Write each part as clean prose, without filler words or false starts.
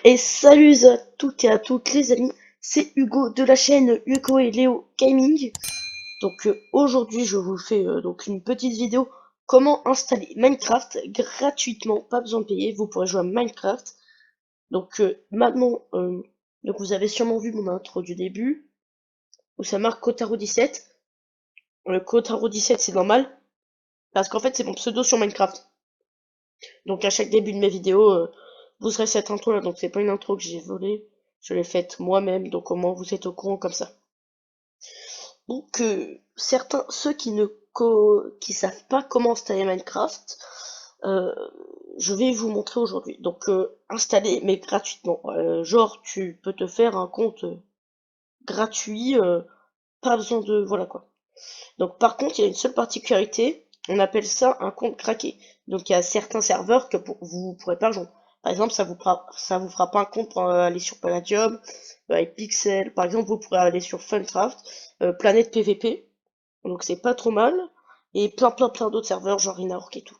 Et salut à toutes et à toutes les amis, c'est Hugo de la chaîne Hugo et Léo Gaming. Donc aujourd'hui je vous fais donc une petite vidéo comment installer Minecraft gratuitement, pas besoin de payer, vous pourrez jouer à Minecraft. Donc maintenant, donc vous avez sûrement vu mon intro du début, où ça marque Kotaro 17. Kotaro 17 c'est normal, parce qu'en fait c'est mon pseudo sur Minecraft. Donc à chaque début de mes vidéos, vous serez cette intro là, donc c'est pas une intro que j'ai volée, je l'ai faite moi-même, donc au moins vous êtes au courant comme ça. Donc ceux qui savent pas comment installer Minecraft, euh, je vais vous montrer aujourd'hui. Donc installer mais gratuitement. Genre tu peux te faire un compte gratuit, pas besoin de voilà quoi. Donc par contre il y a une seule particularité, on appelle ça un compte craqué. Donc il y a certains serveurs que vous pourrez pas rejoindre. Par exemple ça vous fera pas un compte pour aller sur Palladium, avec Pixel. Par exemple vous pourrez aller sur Funcraft, Planète PVP. Donc c'est pas trop mal. Et plein d'autres serveurs, genre Inaork et tout.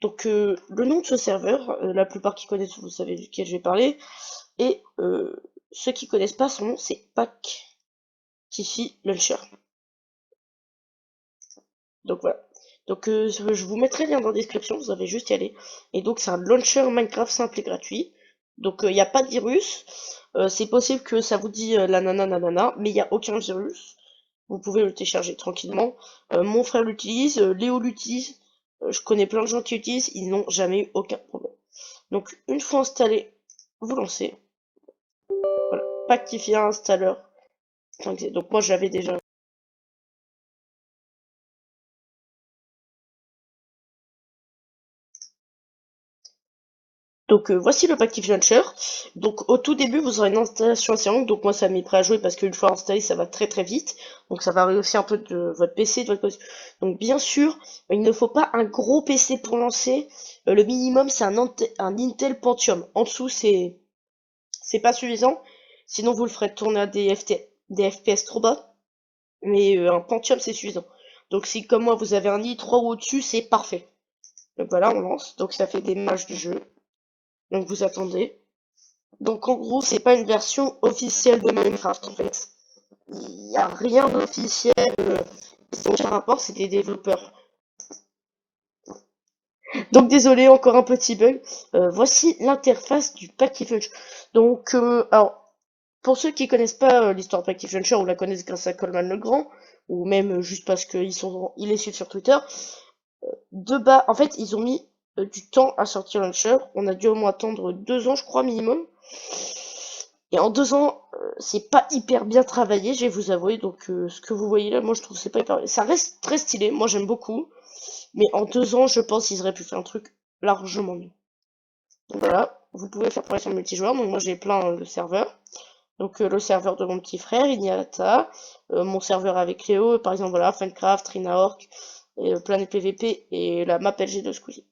Donc le nom de ce serveur, la plupart qui connaissent, vous savez duquel je vais parler. Et ceux qui connaissent pas son nom, c'est Pactify Launcher. Donc voilà. Donc je vous mettrai le lien dans la description, vous avez juste y aller. Et donc c'est un launcher Minecraft simple et gratuit. Donc il n'y a pas de virus. C'est possible que ça vous dit la nanana, mais il n'y a aucun virus. Vous pouvez le télécharger tranquillement. Mon frère l'utilise, Léo l'utilise. Je connais plein de gens qui l'utilisent, ils n'ont jamais eu aucun problème. Donc une fois installé, vous lancez. Voilà. Pactify installeur. Donc moi j'avais déjà. Donc voici le Pactify Launcher. Donc au tout début vous aurez une installation assez longue, donc moi ça m'est prêt à jouer parce qu'une fois installé ça va très vite. Donc ça varie aussi un peu de votre PC, de votre cause. Donc bien sûr, il ne faut pas un gros PC pour lancer. Le minimum c'est un Intel Pentium. En dessous c'est pas suffisant. Sinon vous le ferez tourner à des FPS trop bas. Mais un Pentium c'est suffisant. Donc si comme moi vous avez un i3 ou au-dessus, c'est parfait. Donc voilà, on lance. Donc ça fait des images du jeu. Donc vous attendez. Donc en gros, c'est pas une version officielle de Minecraft en fait. Il n'y a rien d'officiel. Ils ont aucun rapport, c'est des développeurs. Donc désolé, encore un petit bug. Voici l'interface du Pactif Launcher. Donc alors pour ceux qui connaissent pas l'histoire de Pactif Launcher ou la connaissent grâce à Coleman le Grand, ou même juste parce il est suivi sur Twitter, de bas, en fait, ils ont mis du temps à sortir Launcher. On a dû au moins attendre 2 ans, je crois, minimum. Et en 2 ans, c'est pas hyper bien travaillé, je vais vous avouer. Donc, ce que vous voyez là, moi, je trouve que c'est pas hyper. Ça reste très stylé, moi, j'aime beaucoup. Mais en 2 ans, je pense qu'ils auraient pu faire un truc largement mieux. Donc voilà, vous pouvez faire progresser en multijoueur. Donc, moi, j'ai plein de serveurs. Donc, le serveur de mon petit frère, Inyata. Mon serveur avec Léo, par exemple, voilà, Funcraft, Rinaork, et, Planet PVP et la map LG de Squeezie.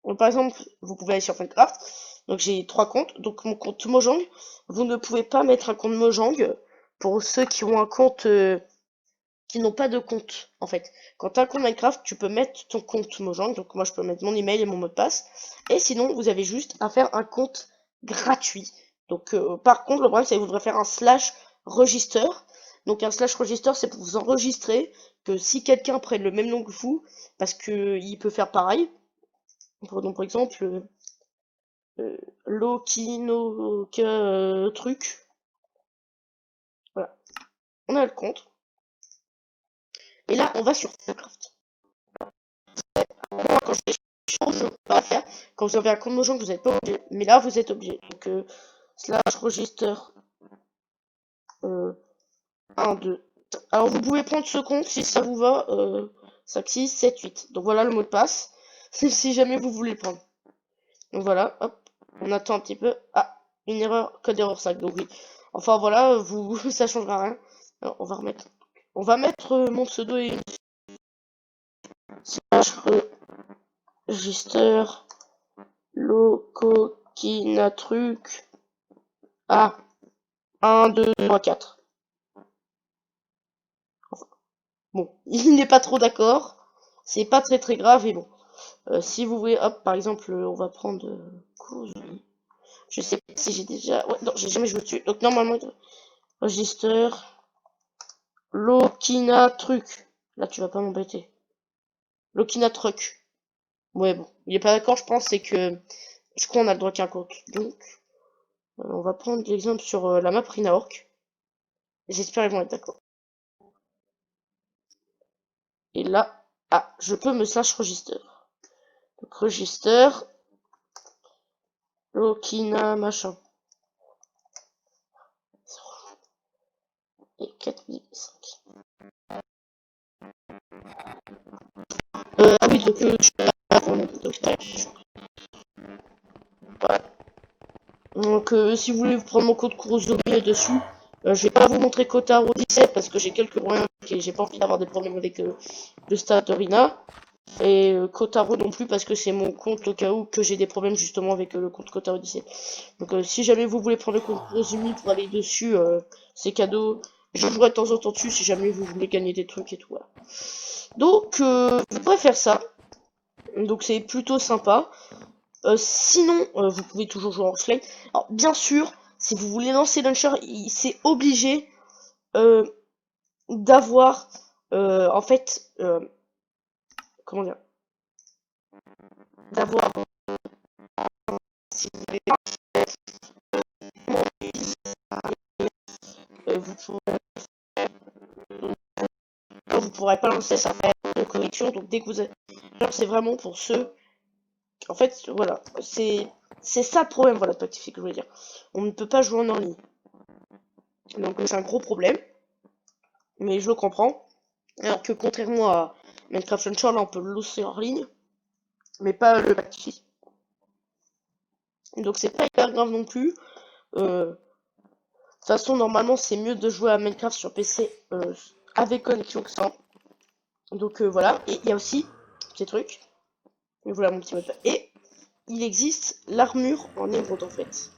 Donc, par exemple, vous pouvez aller sur Minecraft. Donc j'ai 3 comptes. Donc mon compte Mojang, vous ne pouvez pas mettre un compte Mojang pour ceux qui ont un compte qui n'ont pas de compte en fait. Quand tu as un compte Minecraft, tu peux mettre ton compte Mojang. Donc moi je peux mettre mon email et mon mot de passe. Et sinon, vous avez juste à faire un compte gratuit. Donc par contre, le problème c'est que vous devrez faire un slash register. Donc un slash register, c'est pour vous enregistrer que si quelqu'un prenne le même nom que vous, parce que il peut faire pareil. Prenons par exemple Lokinoka truc. Voilà. On a le compte. Et là, on va sur Minecraft. Moi, quand je ne peux pas faire. Quand vous avez un compte Mojang, vous n'êtes pas obligé. Mais là, vous êtes obligé. Donc, slash register 1, 2. Alors, vous pouvez prendre ce compte si ça vous va. 5, 6, 7, 8. Donc, voilà le mot de passe. Si jamais vous voulez le prendre. Donc, voilà. Hop. On attend un petit peu. Ah, une erreur. Code erreur 5. Donc, oui. Enfin, voilà. Ça changera rien. Alors, on va mettre mon pseudo et slash register locokina-truc à 1, 2, 3, 4. Enfin, bon, il n'est pas trop d'accord. C'est pas très grave et bon. Si vous voulez, hop, par exemple, on va prendre cause. Je sais pas si j'ai déjà... Ouais, non, j'ai jamais joué dessus. Donc normalement, register, Lokina truc. Là, tu vas pas m'embêter. Lokina truc. Ouais, bon. Il est pas d'accord, je pense, c'est que... Je crois qu'on a le droit qu'à un compte. Donc, on va prendre l'exemple sur la map Rinaork. J'espère qu'ils vont être d'accord. Et là, ah, je peux me slash register. Donc, register, Lokina, machin. Et 4005. Ah oui, donc je suis pas donc si vous voulez prendre mon code Kurozomi dessus, je vais pas vous montrer Kotaro 17 parce que j'ai quelques problèmes et j'ai pas envie d'avoir des problèmes avec le stade de Rina. Et Kotaro non plus parce que c'est mon compte au cas où que j'ai des problèmes justement avec le compte Kotaro 17. Donc si jamais vous voulez prendre le compte Kurozumi pour aller dessus, c'est cadeau. Je jouerai de temps en temps dessus si jamais vous voulez gagner des trucs et tout. Voilà. Donc vous pourrez faire ça. Donc c'est plutôt sympa. Sinon, vous pouvez toujours jouer en offline. Alors bien sûr, si vous voulez lancer Launcher, c'est obligé d'avoir en fait comment dire, d'avoir si vous voulez, vous pourrez, vous pourrez pas lancer sa période de connexion. Donc dès que vous êtes, c'est vraiment pour ceux. En fait, voilà, c'est ça le problème, voilà, que je voulais dire. On ne peut pas jouer en ligne. Donc c'est un gros problème, mais je le comprends. Alors que contrairement à Minecraft Launcher, là on peut le lancer en ligne, mais pas le Pactify. Donc c'est pas hyper grave non plus. De toute façon, normalement, c'est mieux de jouer à Minecraft sur PC avec connexion que sans. Donc voilà. Et il y a aussi, petit truc, voilà mon petit mode. Et il existe l'armure en émeraude en fait.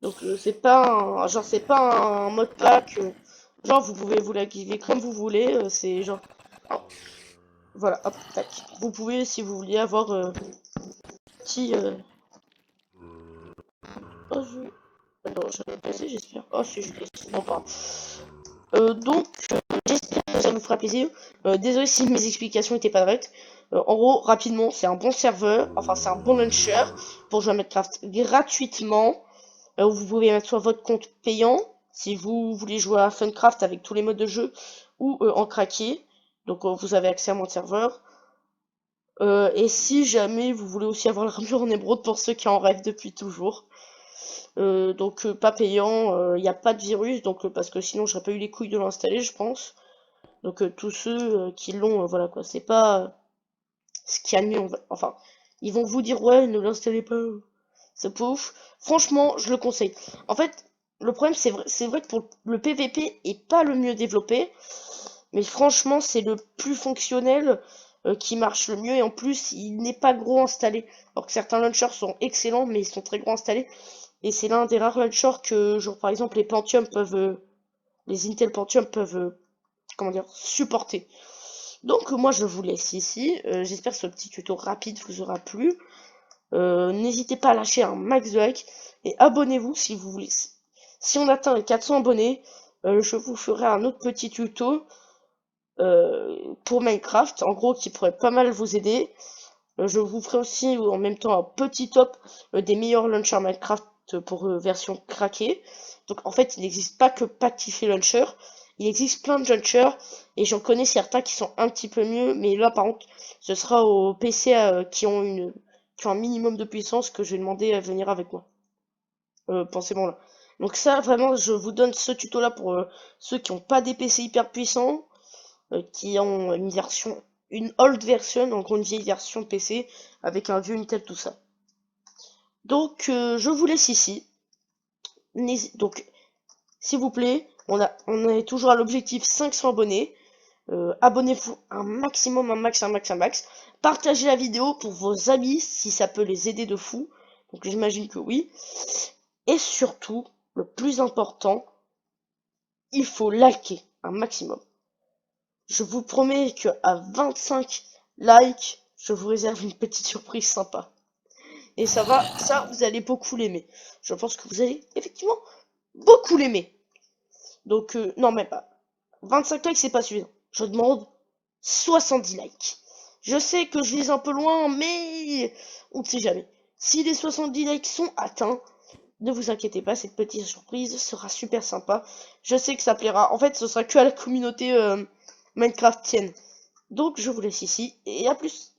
Donc c'est pas un, genre c'est pas un mode pack. Genre vous pouvez vous l'activer comme vous voulez. C'est genre, oh, voilà, hop, tac. Vous pouvez si vous vouliez avoir petit. Oh, non, j'avais passé, j'espère. Oh, si je l'ai. Non, pas. Donc, j'espère que ça vous fera plaisir. Désolé si mes explications n'étaient pas correctes. En gros, rapidement, c'est un bon serveur, enfin c'est un bon launcher pour jouer à Minecraft gratuitement. Vous pouvez mettre soit votre compte payant, si vous voulez jouer à Funcraft avec tous les modes de jeu, ou en craqué. Donc vous avez accès à mon serveur. Et si jamais vous voulez aussi avoir l'armure en émeraude pour ceux qui en rêvent depuis toujours. Donc pas payant, il n'y a pas de virus, donc parce que sinon j'aurais pas eu les couilles de l'installer, je pense. Donc tous ceux qui l'ont, voilà quoi, c'est pas ce qui a mieux, enfin, ils vont vous dire ouais, ne l'installez pas, c'est pas ouf. Franchement, je le conseille. En fait, le problème c'est vrai que pour le PVP est pas le mieux développé, mais franchement c'est le plus fonctionnel. Qui marche le mieux et en plus il n'est pas gros installé alors que certains launchers sont excellents mais ils sont très gros installés. Et c'est l'un des rares launchers que, genre par exemple, les Pentium peuvent, les Intel Pentium peuvent, comment dire, supporter. Donc moi je vous laisse ici. J'espère que ce petit tuto rapide vous aura plu. N'hésitez pas à lâcher un max de like et abonnez-vous si vous voulez. Si on atteint les 400 abonnés, je vous ferai un autre petit tuto pour Minecraft, en gros qui pourrait pas mal vous aider. Je vous ferai aussi en même temps un petit top des meilleurs launchers Minecraft pour version craquée. Donc en fait, il n'existe pas que Pactify Launcher, il existe plein de launchers et j'en connais certains qui sont un petit peu mieux, mais là par contre, ce sera aux PC qui ont un minimum de puissance que je vais demander à venir avec moi. Pensez-moi là. Donc ça, vraiment, je vous donne ce tuto là pour ceux qui n'ont pas des PC hyper puissants, qui ont une old version, donc une vieille version PC avec un vieux Intel, tout ça. Donc je vous laisse ici. Donc s'il vous plaît, on est toujours à l'objectif 500 abonnés. Abonnez-vous un maximum, un max. Partagez la vidéo pour vos amis si ça peut les aider de fou. Donc j'imagine que oui. Et surtout, le plus important, il faut liker un maximum. Je vous promets que à 25 likes, je vous réserve une petite surprise sympa. Et ça, vous allez beaucoup l'aimer. Je pense que vous allez effectivement beaucoup l'aimer. Donc, non, même pas. 25 likes, c'est pas suffisant. Je demande 70 likes. Je sais que je vise un peu loin, mais on ne sait jamais. Si les 70 likes sont atteints, ne vous inquiétez pas, cette petite surprise sera super sympa. Je sais que ça plaira. En fait, ce sera que à la communauté Minecraftienne. Donc, je vous laisse ici et à plus.